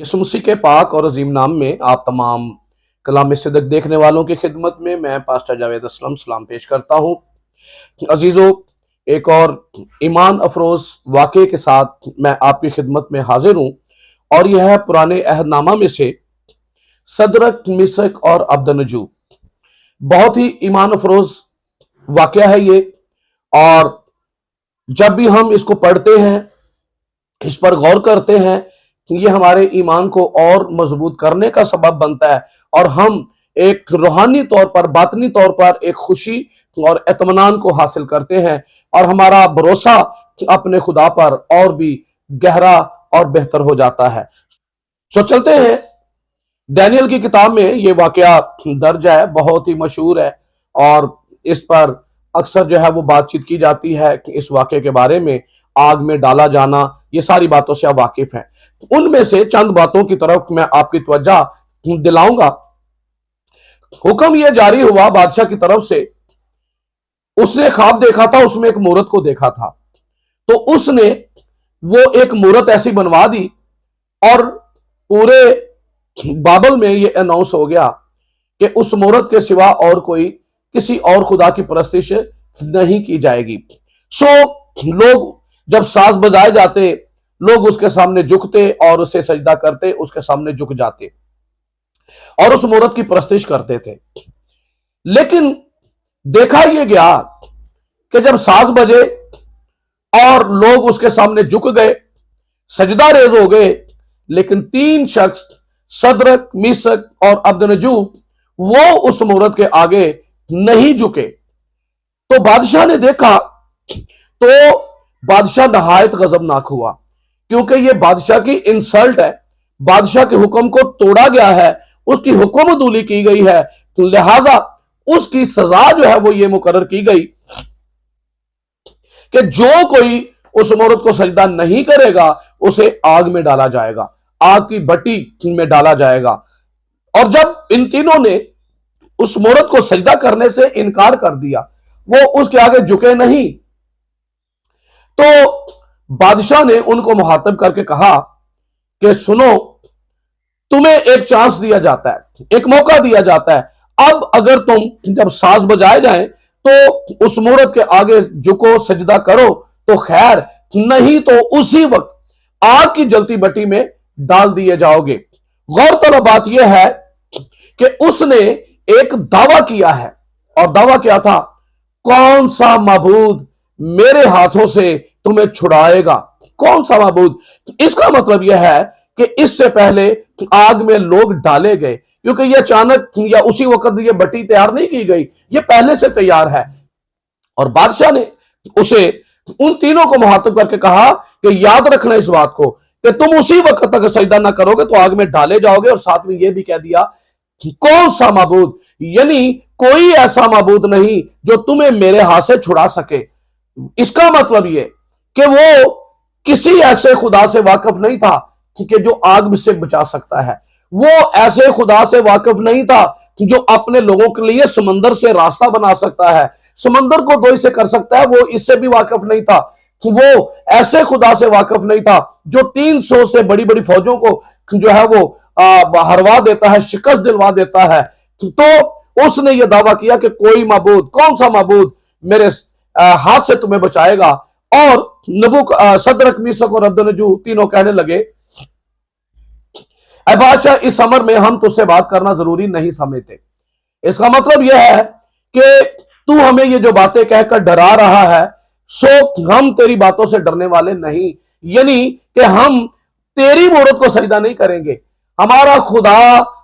यीशु मसीह के पाक और अजीम नाम में आप तमाम कलाम सिदक देखने वालों की खिदमत में मैं पास्टर जावेद असलम सलाम पेश करता हूँ। अजीजों, एक और ईमान अफरोज वाक़े के साथ मैं आपकी खिदमत में हाजिर हूँ और यह है पुराने अहदनामा में से सदरक, मिसक और अब्दनजू। बहुत ही ईमान अफरोज वाक़या है ये, और जब भी हम इसको पढ़ते हैं, इस पर गौर करते हैं, ये हमारे ईमान को और मजबूत करने का सबब बनता है और हम एक रूहानी तौर पर, बातनी तौर पर एक खुशी और इत्मीनान को हासिल करते हैं और हमारा भरोसा अपने खुदा पर और भी गहरा और बेहतर हो जाता है। सो चलते हैं, दानियल की किताब में ये वाकया दर्ज है, बहुत ही मशहूर है और इस पर अक्सर जो है वो बातचीत की जाती है कि इस वाकये के बारे में, आग में डाला जाना, ये सारी बातों से आप वाकिफ हैं। उनमें से चंद बातों की तरफ मैं आपकी तवज्जो दिलाऊंगा। हुक्म यह जारी हुआ बादशाह की तरफ से, उसने ख्वाब देखा था, उसमें एक मूरत को देखा था, तो उसने वो एक मूरत ऐसी बनवा दी और पूरे बाबल में ये अनाउंस हो गया कि उस मूरत के सिवा और कोई किसी और खुदा की परस्तिश नहीं की जाएगी। सो लोग जब साज बजाए जाते, लोग उसके सामने झुकते और उसे सजदा करते, उसके सामने झुक जाते और उस मूरत की परस्तिश करते थे। लेकिन देखा यह गया कि जब साज बजे और लोग उसके सामने झुक गए, सजदा रेज हो गए, लेकिन तीन शख्स सदरक, मिसक और अब्दनजू वो उस मूरत के आगे नहीं झुके। तो बादशाह ने देखा तो बादशाह नहायत गजबनाक हुआ, क्योंकि यह बादशाह की इंसल्ट है, बादशाह के हुक्म को तोड़ा गया है, उसकी हुक्मदूली की गई है, तो लिहाजा उसकी सजा जो है वो ये मुकर्रर की गई कि जो कोई उस मूरत को सजदा नहीं करेगा उसे आग में डाला जाएगा, आग की भट्टी में डाला जाएगा। और जब इन तीनों ने उस मूरत को सजदा करने से इनकार कर दिया, वो उसके आगे झुके नहीं, तो बादशाह ने उनको मुहातब करके कहा कि सुनो, तुम्हें एक चांस दिया जाता है, एक मौका दिया जाता है। अब अगर तुम जब साज बजाए जाए तो उस मूरत के आगे झुको, सजदा करो तो खैर, नहीं तो उसी वक्त आग की जलती भट्टी में डाल दिए जाओगे। गौरतलब बात यह है कि उसने एक दावा किया है, और दावा क्या था? कौन सा माबूद मेरे हाथों से तुम्हें छुड़ाएगा? कौन सा माबूद? इसका मतलब यह है कि इससे पहले आग में लोग डाले गए, क्योंकि यह अचानक या उसी वक्त ये भट्टी तैयार नहीं की गई, यह पहले से तैयार है। और बादशाह ने उसे, उन तीनों को मुहातब करके कहा कि याद रखना इस बात को कि तुम उसी वक्त तक सजदा ना करोगे तो आग में डाले जाओगे। और साथ में यह भी कह दिया कि कौन सा माबूद, यानी कोई ऐसा माबूद नहीं जो तुम्हें मेरे हाथ से छुड़ा सके। इसका मतलब यह कि वो किसी ऐसे खुदा से वाकिफ नहीं था कि जो आग से बचा सकता है, वो ऐसे खुदा से वाकिफ नहीं था जो अपने लोगों के लिए समंदर से रास्ता बना सकता है, समंदर को दो हिस्से कर सकता है, वो इससे भी वाकिफ नहीं था। वो ऐसे खुदा से वाकिफ नहीं था जो 300 से बड़ी बड़ी फौजों को जो है वो हरवा देता है, शिकस्त दिलवा देता है। तो उसने ये दावा किया कि कोई माबूद, कौन सा माबूद मेरे हाथ से तुम्हें बचाएगा? और सदरक, मिसक और अब्दनजू तीनों कहने लगे, ऐ बादशाह, इस अमर में हम तुझसे बात करना जरूरी नहीं समझते। इसका मतलब यह है कि तू हमें ये जो बातें कहकर डरा रहा है, सो हम तेरी बातों से डरने वाले नहीं, यानी कि हम तेरी मूरत को सजदा नहीं करेंगे। हमारा खुदा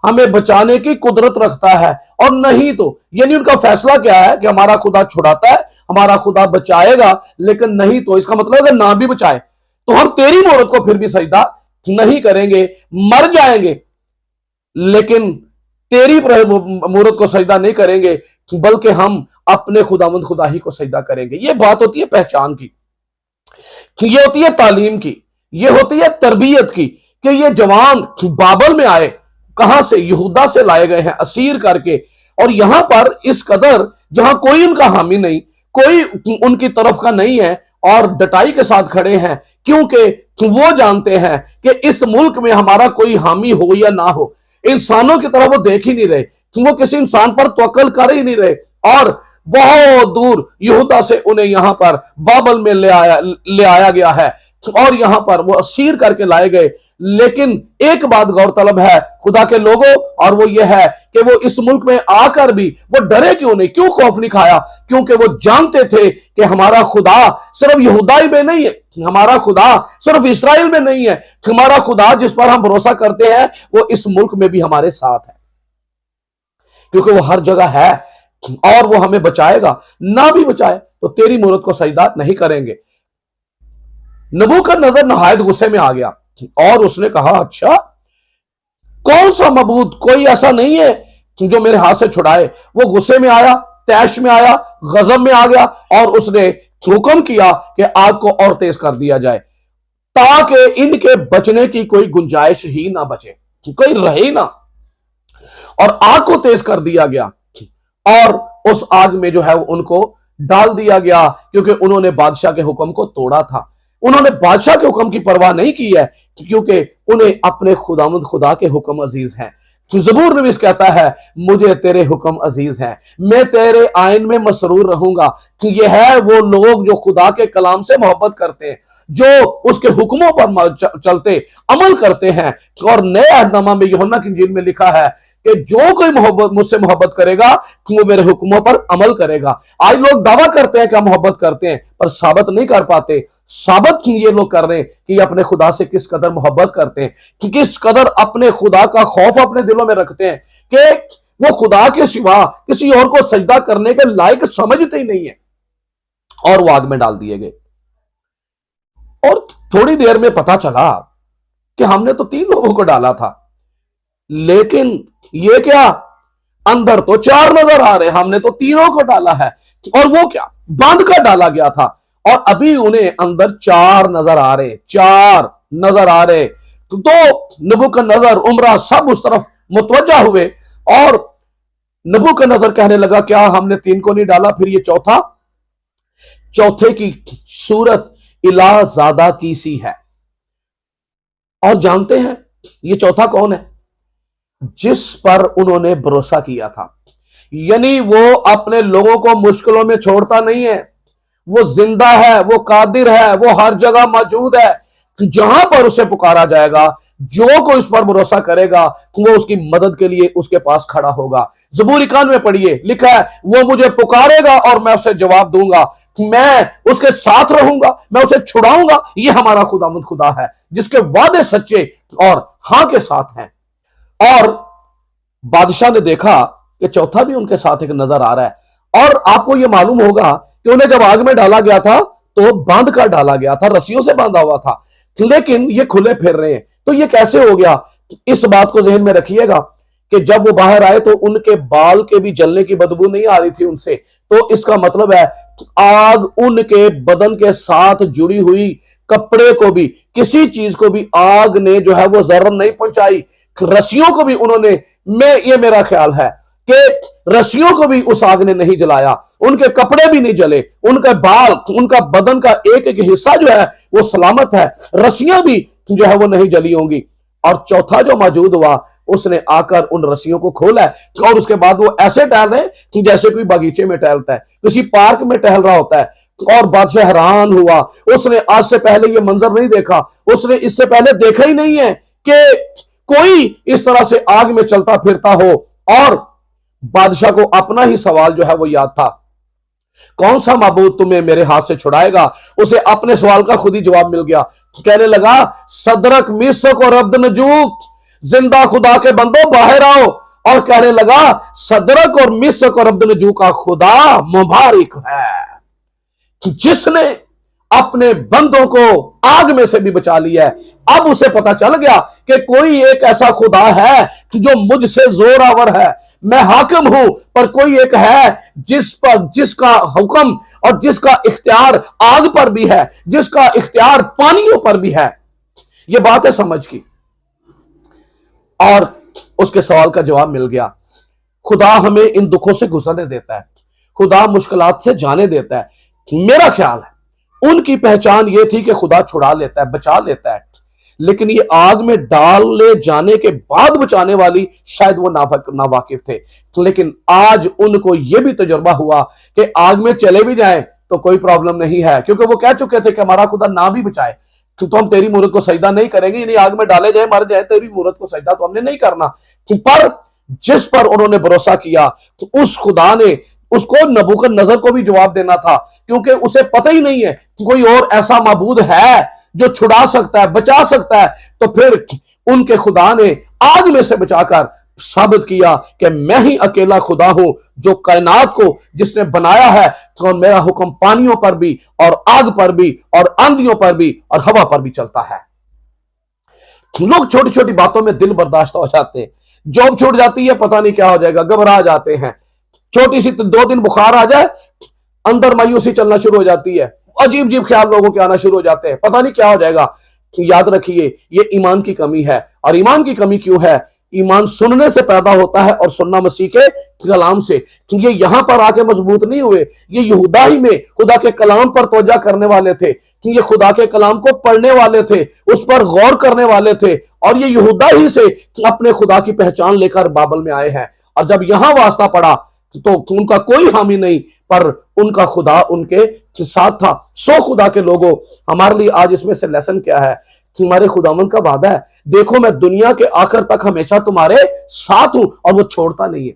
हमें बचाने की कुदरत रखता है, और नहीं तो, यानी उनका फैसला क्या है कि हमारा खुदा छुड़ाता है, हमारा खुदा बचाएगा, लेकिन नहीं तो, इसका मतलब अगर ना भी बचाए तो हम तेरी मूरत को फिर भी सजदा नहीं करेंगे, मर जाएंगे लेकिन तेरी मूरत को सजदा नहीं करेंगे, बल्कि हम अपने खुदावंद खुदा ही को सजदा करेंगे। यह बात होती है पहचान की, यह होती है तालीम की, यह होती है तरबियत की, कि ये जवान बाबल में आए, कहां से? यहूदा से लाए गए हैं असीर करके, और यहां पर इस कदर जहां कोई उनका हामी नहीं, कोई उनकी तरफ का नहीं है, और डटाई के साथ खड़े हैं, क्योंकि वो जानते हैं कि इस मुल्क में हमारा कोई हामी हो या ना हो। इंसानों की तरह वो देख ही नहीं रहे, वो किसी इंसान पर तवक्कल कर ही नहीं रहे, और बहुत दूर यहूदा से उन्हें यहां पर बाबल में ले आया गया है और यहां पर वो असीर करके लाए गए। लेकिन एक बात गौरतलब है खुदा के लोगों, और वो ये है कि वो इस मुल्क में आकर भी वो डरे क्यों नहीं, क्यों खौफ नहीं खाया? क्योंकि वो जानते थे कि हमारा खुदा सिर्फ यहूदाई में नहीं है, हमारा खुदा सिर्फ इस्राएल में नहीं है, हमारा खुदा जिस पर हम भरोसा करते हैं वो इस मुल्क में भी हमारे साथ है, क्योंकि वो हर जगह है और वो हमें बचाएगा। ना भी बचाए तो तेरी मूरत को सजदा नहीं करेंगे। नबूकदनेस्सर नहायत गुस्से में आ गया और उसने कहा, अच्छा, कौन सा मबूद कोई ऐसा नहीं है जो मेरे हाथ से छुड़ाए? वो गुस्से में आया, तैश में आया, गजब में आ गया और उसने हुक्म किया कि आग को और तेज कर दिया जाए ताकि इनके बचने की कोई गुंजाइश ही ना बचे, कोई रहे ना। और आग को तेज कर दिया गया और उस आग में जो है उनको डाल दिया गया, क्योंकि उन्होंने बादशाह के हुक्म को तोड़ा था। उन्होंने बादशाह के हुक्म की परवाह नहीं की है, क्योंकि उन्हें अपने खुदावंद खुदा के हुक्म अजीज हैं। ज़बूर नवीस कहता है, मुझे तेरे हुक्म अजीज हैं, मैं तेरे आइन में मसरूर रहूंगा। ये है वो लोग जो खुदा के कलाम से मोहब्बत करते हैं, जो उसके हुक्मों पर चलते अमल करते हैं। और नए अहदनामा में यूहन्ना की इंजील में लिखा है कि जो कोई मुझसे मोहब्बत करेगा वो मेरे हुक्मों पर अमल करेगा। आज लोग दावा करते हैं कि हम मोहब्बत करते हैं, पर साबित नहीं कर पाते। साबित ये लोग कर रहे हैं कि अपने खुदा से किस कदर मोहब्बत करते हैं, कि किस कदर अपने खुदा का खौफ अपने दिलों में रखते हैं, कि वो खुदा के सिवा किसी और को सजदा करने के लायक समझते ही नहीं है। और वो आग में डाल दिए गए। और थोड़ी देर में पता चला कि हमने तो 3 लोगों को डाला था, लेकिन ये क्या, अंदर तो 4 नजर आ रहे, हमने तो 3 को डाला है। और वो क्या, बांध कर डाला गया था और अभी उन्हें अंदर 4 नजर आ रहे, 4 नजर आ रहे। तो नबूकदनेस्सर, उमरा सब उस तरफ मुतवज्जा हुए और नबूकदनेस्सर कहने लगा, क्या हमने 3 को नहीं डाला? फिर ये चौथे की सूरत इलाह ज़ादा की सी है। और जानते हैं ये चौथा कौन है? जिस पर उन्होंने भरोसा किया था। यानी वो अपने लोगों को मुश्किलों में छोड़ता नहीं है, वो जिंदा है, वो कादिर है, वो हर जगह मौजूद है। जहां पर उसे पुकारा जाएगा, जो कोई इस पर भरोसा करेगा वो उसकी मदद के लिए उसके पास खड़ा होगा। ज़बूर 91 में पढ़िए, लिखा है, वो मुझे पुकारेगा और मैं उसे जवाब दूंगा, मैं उसके साथ रहूंगा, मैं उसे छुड़ाऊंगा। ये हमारा खुदावंद खुदा है जिसके वादे सच्चे और हां के साथ हैं। और बादशाह ने देखा कि चौथा भी उनके साथ एक नजर आ रहा है। और आपको यह मालूम होगा कि उन्हें जब आग में डाला गया था तो बांध कर डाला गया था, रस्सियों से बांधा हुआ था, लेकिन ये खुले फिर रहे हैं। तो ये कैसे हो गया? इस बात को जहन में रखिएगा कि जब वो बाहर आए तो उनके बाल के भी जलने की बदबू नहीं आ रही थी उनसे। तो इसका मतलब है आग उनके बदन के साथ जुड़ी हुई कपड़े को भी, किसी चीज को भी आग ने जो है वो जरर नहीं पहुंचाई। रस्सियों को भी उन्होंने, ये मेरा ख्याल है कि रस्सियों को भी उस आग ने नहीं जलाया, उनके कपड़े भी नहीं जले, उनके बाल, उनका बदन का एक एक हिस्सा जो है वो सलामत है, रस्सियां भी जो है वो नहीं जली होंगी। और चौथा जो मौजूद हुआ उसने आकर उन रस्सियों को खोला और उसके बाद वो ऐसे टहल रहे कि जैसे कोई बगीचे में टहलता है, किसी पार्क में टहल रहा होता है। और बादशाह हैरान हुआ, उसने आज से पहले ये मंजर नहीं देखा, उसने इससे पहले देखा ही नहीं है कि कोई इस तरह से आग में चलता फिरता हो। और बादशाह को अपना ही सवाल जो है वो याद था, कौन सा माबूद तुम्हें मेरे हाथ से छुड़ाएगा? उसे अपने सवाल का खुद ही जवाब मिल गया। कहने लगा, सदरक, मिसक और अब्दनजूक, जिंदा खुदा के बंदो बाहर आओ। और कहने लगा, सदरक और मिसक और अब्दनजूक का खुदा मुबारक है कि जिसने अपने बंदों को आग में से भी बचा लिया है। अब उसे पता चल गया कि कोई एक ऐसा खुदा है जो मुझसे जोरावर है। मैं हाकिम हूं, पर कोई एक है जिसका हुक्म और जिसका इख्तियार आग पर भी है, जिसका इख्तियार पानियों पर भी है। यह बात है समझ की। और उसके सवाल का जवाब मिल गया। खुदा हमें इन दुखों से गुजरने देता है, खुदा मुश्किलात से जाने देता है। मेरा ख्याल है उनकी पहचान ये थी कि खुदा छुड़ा लेता है, बचा लेता है, लेकिन ये आग में डाल ले जाने के बाद बचाने वाली शायद वो नावाकिफ थे। लेकिन आज उनको ये भी तजुर्बा हुआ कि आग में चले भी जाएं तो कोई प्रॉब्लम नहीं है, क्योंकि वो कह चुके थे कि हमारा खुदा ना भी बचाए तो हम तेरी मूरत को सजदा नहीं करेंगे, यानी आग में डाले जाए, मर जाए, तेरी मूरत को सजदा तो हमने नहीं करना। पर जिस पर उन्होंने भरोसा किया तो उस खुदा ने उसको नबूकदनेस्सर को भी जवाब देना था, क्योंकि उसे पता ही नहीं है कि कोई और ऐसा माबूद है जो छुड़ा सकता है, बचा सकता है। तो फिर उनके खुदा ने आग में से बचाकर साबित किया कि मैं ही अकेला खुदा हूं जो कायनात को जिसने बनाया है, तो मेरा हुक्म पानियों पर भी और आग पर भी और आंधियों पर भी और हवा पर भी चलता है। लोग छोटी छोटी बातों में दिल बर्दाश्त हो जाते हैं, जॉब छूट जाती है पता नहीं क्या हो जाएगा, घबरा जाते हैं, छोटी सी 2 दिन बुखार आ जाए अंदर मायूसी चलना शुरू हो जाती है, अजीब अजीब ख्याल लोगों के आना शुरू हो जाते हैं, पता नहीं क्या हो जाएगा। याद रखिए ये ईमान की कमी है। और ईमान की कमी क्यों है? ईमान सुनने से पैदा होता है और सुनना मसीह के कलाम से। ये यहां पर आके मजबूत नहीं हुए, ये यहूदा ही में खुदा के कलाम पर तवज्जो करने वाले थे, कि ये खुदा के कलाम को पढ़ने वाले थे, उस पर गौर करने वाले थे, और ये यहूदा ही से अपने खुदा की पहचान लेकर बाबल में आए हैं। और जब यहां वास्ता पड़ा तो उनका कोई हामी नहीं, पर उनका खुदा उनके साथ था। सो खुदा के लोगों, हमारे लिए आज इसमें से लेसन क्या है कि हमारे खुदावंद का वादा है, देखो मैं दुनिया के आखिर तक हमेशा तुम्हारे साथ हूं, और वो छोड़ता नहीं है,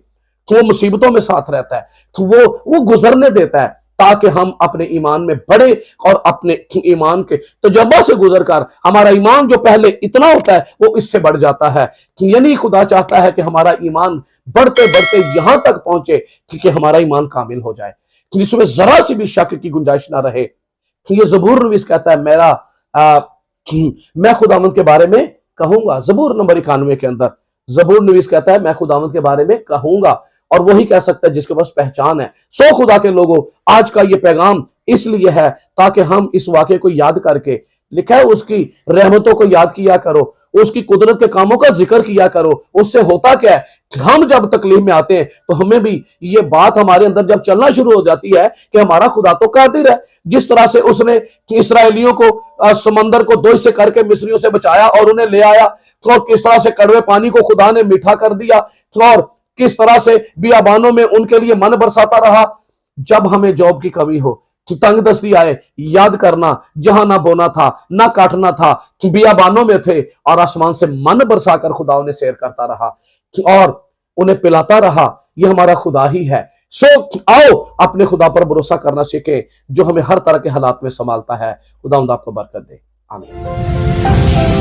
तो वो मुसीबतों में साथ रहता है, तो वो गुजरने देता है ताकि हम अपने ईमान में बढ़े और अपने ईमान के तजर्बा से गुजरकर हमारा ईमान जो पहले इतना होता है वो इससे बढ़ जाता है। यानी खुदा चाहता है कि हमारा ईमान बढ़ते बढ़ते यहां तक पहुंचे कि हमारा ईमान कामिल हो जाए, जिसमें जरा सी भी शक की गुंजाइश ना रहे। ये ज़बूर नवीस कहता है मैं खुदावंद के बारे में कहूंगा। ज़बूर नंबर 91 के अंदर ज़बूर नवीस कहता है मैं खुदावंद के बारे में कहूंगा, और वही कह सकता है जिसके पास पहचान है। सो खुदा के लोगों, आज का ये पैगाम इसलिए है ताकि हम इस वाक़े को याद करके, लिखा है उसकी रहमतों को याद किया करो, उसकी कुदरत के कामों का जिक्र किया करो। उससे होता क्या है, हम जब तकलीफ में आते हैं तो हमें भी ये बात हमारे अंदर जब चलना शुरू हो जाती है कि हमारा खुदा तो कादिर है। जिस तरह से उसने इसराइलियों को समंदर को 2 हिस्से करके मिस्रियों से बचाया और उन्हें ले आया, तो किस तरह से कड़वे पानी को खुदा ने मीठा कर दिया, और किस तरह से बियाबानों में उनके लिए मन बरसाता रहा। जब हमें जॉब की कमी हो, तंगदस्ती आए, याद करना जहां ना बोना था ना काटना था, बियाबानों में थे और आसमान से मन बरसाकर खुदा उन्हें सैर करता रहा और उन्हें पिलाता रहा। यह हमारा खुदा ही है। सो आओ अपने खुदा पर भरोसा करना सीखे जो हमें हर तरह के हालात में संभालता है। खुदा आपको बरकत दे। आमीन।